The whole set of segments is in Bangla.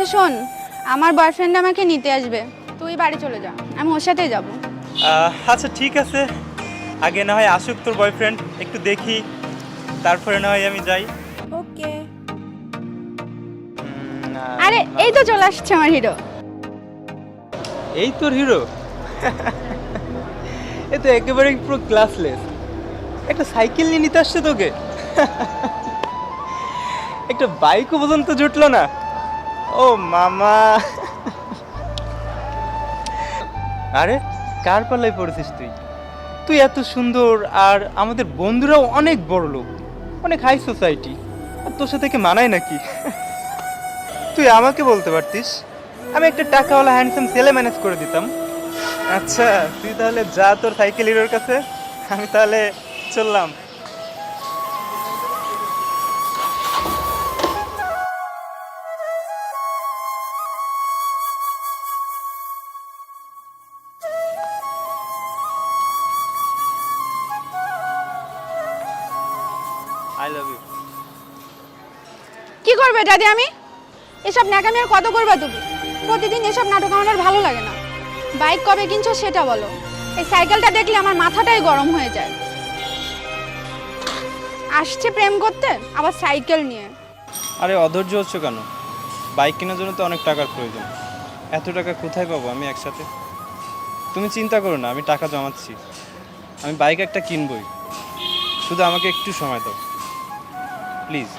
আচ্ছা শোন, আমার বয়ফ্রেন্ড আমাকে নিতে আসবে, তুই বাড়ি চলে যা, আমি ওর সাথেই যাব। আচ্ছা ঠিক আছে, আগে না হয় আসুক তোর বয়ফ্রেন্ড, একটু দেখি, তারপরে না হয় আমি যাই। ওকে। আরে এই তো চলে আসছে আমার হিরো। এই তোর হিরো? এ তো একেবারে পুরো ক্লাসলেস, একটা সাইকেল নিয়ে নিতে আসছে তোকে। একটা বাইকও পর্যন্ত জুটলো না। ও মামা, আরে কার পাল্লায় পড়েছিস তুই? তুই এত সুন্দর, আর আমাদের বন্ধুরাও অনেক বড় লোক, অনেক হাই সোসাইটি, আর তোর সাথে কি মানায় নাকি? তুই আমাকে বলতে পারতিস, আমি একটা টাকাওয়ালা হ্যান্ডসাম ছেলে ম্যানেজ করে দিতাম। আচ্ছা তুই তাহলে যা তোর সাইকেল হিরোর কাছে, আমি তাহলে চললাম। I love you. কি করবে দাদি আমি? এসব ন্যাকামি আর কত করবা তুমি? প্রতিদিন এসব নাটক আমার আর ভালো লাগে না। বাইক কবে কিনছো সেটা বলো। এই সাইকেলটা দেখলে আমার মাথাটাই গরম হয়ে যায়। আসছে প্রেম করতে, আবার সাইকেল নিয়ে। আরে অধৈর্য হচ্ছে কেন? বাইক কেনার জন্য তো অনেক টাকার প্রয়োজন, এত টাকা কোথায় পাবো আমি একসাথে? তুমি চিন্তা করো না, আমি টাকা জমাচ্ছি, আমি বাইক একটা কিনবই, শুধু আমাকে একটু সময় দাও প্লিজ।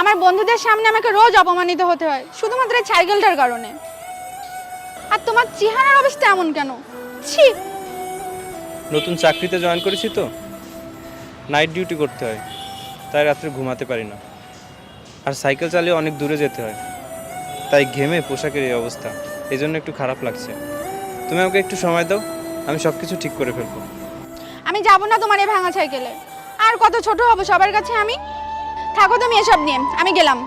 আমার বন্ধুদের সামনে আমাকে রোজ অপমানিত হতে হয় শুধুমাত্র এই সাইকেলটার কারণে। আর তোমার চেহারার অবস্থা এমন কেন? ছি। নতুন চাকরিতে জয়েন করেছি তো, নাইট ডিউটি করতে হয়, তাই রাত্রে ঘুমাতে পারি না, আর সাইকেল চালিয়ে অনেক দূরে যেতে হয়, তাই ঘেমে পোশাকের এই অবস্থা, এই জন্য একটু খারাপ লাগছে। তুমি আমাকে একটু সময় দাও, আমি সব কিছু ঠিক করে ফেলবো। আমি যাব না তোমার এই ভাঙা সাইকেলে। আর কত ছোট হব সবার কাছে আমি। থাকো তুমি এসব নিয়ে, আমি গেলাম।